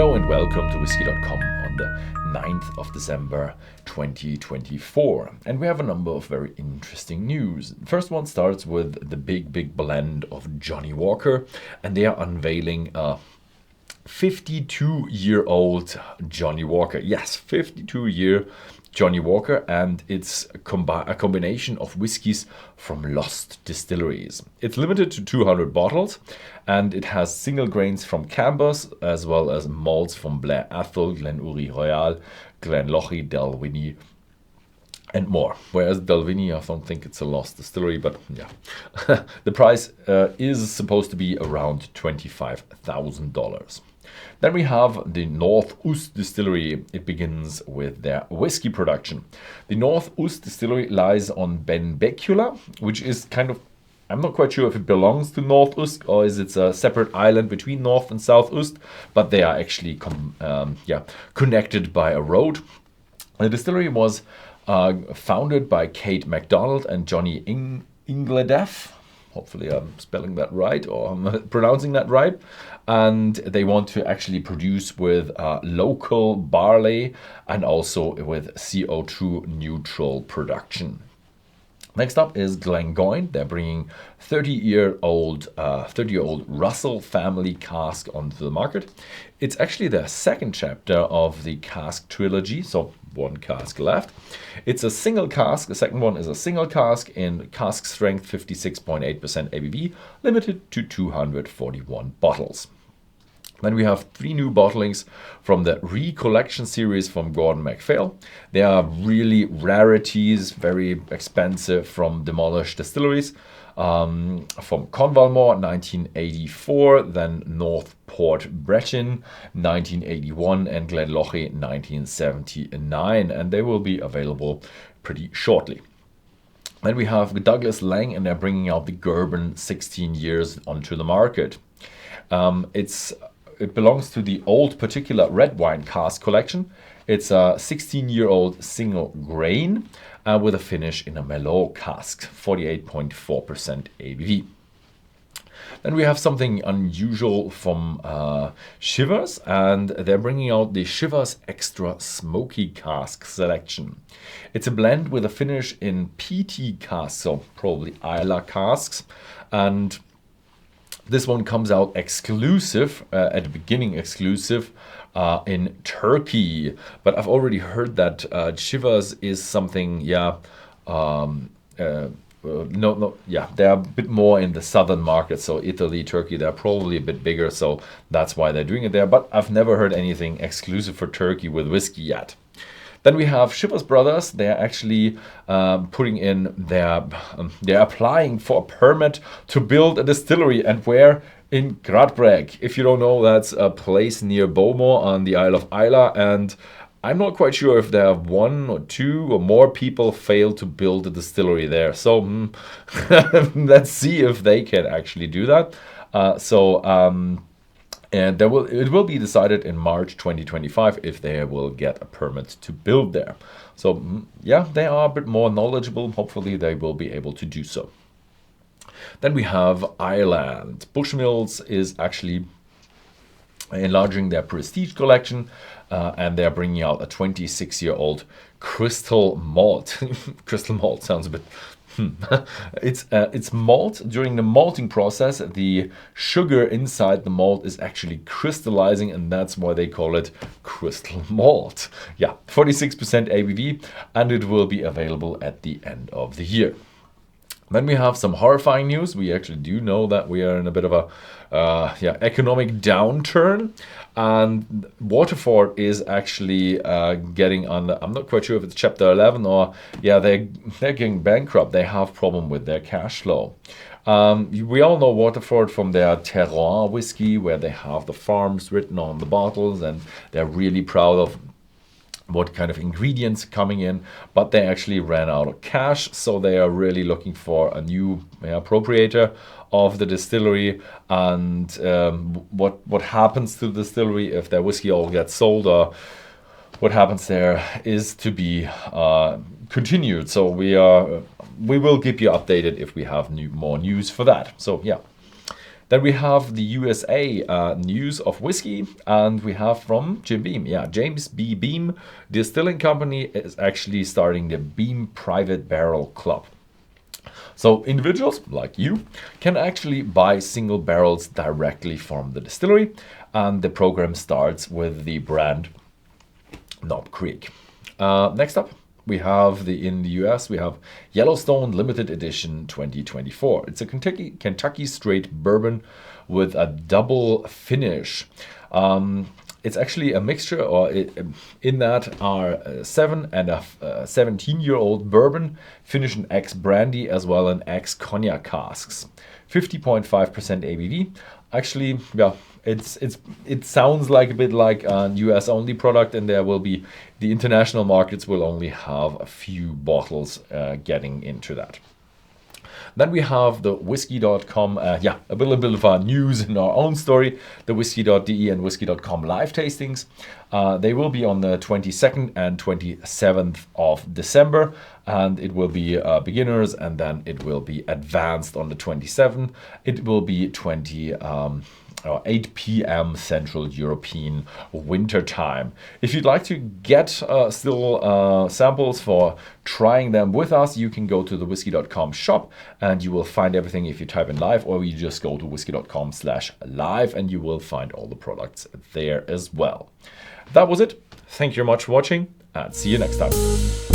Hello and welcome to Whisky.com on the 9th of December 2024. And we have a number of very interesting news. The first one starts with the big blend of Johnnie Walker, and they are unveiling a 52-year-old Johnnie Walker. Yes, 52-year Johnnie Walker, and it's a combination of whiskies from lost distilleries. It's limited to 200 bottles, and it has single grains from Cambers as well as malts from Blair Athol, Glenurry Royal, Glenlochy, Dalwhinnie, and more. Whereas Dalwhinnie, I don't think it's a lost distillery, but yeah. The price is supposed to be around $25,000. Then we have the Uist Distillery. It begins with their whiskey production. The Uist Distillery lies on Benbecula, which is kind of, I'm not quite sure if it belongs to Uist or is it a separate island between North and South Uist, but they are actually connected by a road. The distillery was founded by Kate MacDonald and Johnny Ingledeff. Hopefully I'm spelling that right, or I'm pronouncing that right. And they want to actually produce with local barley and also with CO2 neutral production. Next up is Glengoyne. They're bringing 30-year-old Russell Family Cask onto the market. It's actually the second chapter of the cask trilogy, so one cask left. It's a single cask. The second one is a single cask in cask strength, 56.8% ABV, limited to 241 bottles. Then we have 3 new bottlings from the Recollection Series from Gordon MacPhail. They are really rarities, very expensive, from demolished distilleries. From Convalmore, 1984, then Northport Breton, 1981, and Glenlochy, 1979. And they will be available pretty shortly. Then we have Douglas Laing, and they're bringing out the Girvan 16 years onto the market. It belongs to the old particular red wine cask collection. It's a 16-year-old single grain with a finish in a Merlot cask, 48.4% ABV. Then we have something unusual from Chivas, and they're bringing out the Chivas Extra Smoky Cask selection. It's a blend with a finish in PT casks, so probably Islay casks, and this one comes out exclusive, at the beginning exclusive, in Turkey. But I've already heard that Chivas is something, they're a bit more in the southern market. So Italy, Turkey, they're probably a bit bigger. So that's why they're doing it there. But I've never heard anything exclusive for Turkey with whiskey yet. Then we have Chivas Brothers. They're actually they're applying for a permit to build a distillery, and where? In Gradbreg. If you don't know, that's a place near Beaumont on the Isle of Islay, and I'm not quite sure if there are 1 or 2 or more people failed to build a distillery there. So let's see if they can actually do that. And it will be decided in March 2025 if they will get a permit to build there. So they are a bit more knowledgeable. Hopefully they will be able to do so. Then we have Ireland. Bushmills is actually enlarging their prestige collection, and they're bringing out a 26-year-old Crystal Malt. Crystal Malt sounds a bit... It's malt. During the malting process, the sugar inside the malt is actually crystallizing, and that's why they call it Crystal Malt. 46% ABV, and it will be available at the end of the year. Then we have some horrifying news. We actually do know that we are in a bit of a economic downturn, and Waterford is actually getting on. I'm not quite sure if it's Chapter 11 or they're getting bankrupt. They have problem with their cash flow. We all know Waterford from their terroir whiskey, where they have the farms written on the bottles, and they're really proud of what kind of ingredients coming in, but they actually ran out of cash, so they are really looking for a new proprietor of the distillery. And what happens to the distillery if their whiskey all gets sold, or what happens there is to be continued. So we will keep you updated if we have more news for that. So Then we have the USA news of whiskey, and we have from Jim Beam. Yeah, James B. Beam Distilling Company is actually starting the Beam Private Barrel Club. So individuals like you can actually buy single barrels directly from the distillery, and the program starts with the brand Knob Creek. Next up, we have in the US, we have Yellowstone Limited Edition 2024. It's a Kentucky straight bourbon with a double finish. It's actually a mixture, or in that are 7 and a 17-year-old bourbon, finished in ex-brandy as well as ex-cognac casks. 50.5% ABV. Actually, yeah, it sounds like a bit like a US only product, and there will be the international markets will only have a few bottles getting into that. Then we have the Whisky.com, a little bit of news in our own story, the Whisky.de and Whisky.com live tastings. They will be on the 22nd and 27th of December, and it will be beginners, and then it will be advanced on the 27th. It will be 8 p.m. Central European winter time. If you'd like to get still samples for trying them with us, you can go to the Whisky.com shop, and you will find everything if you type in live, or you just go to Whisky.com/live, and you will find all the products there as well. That was it. Thank you very much for watching, and see you next time.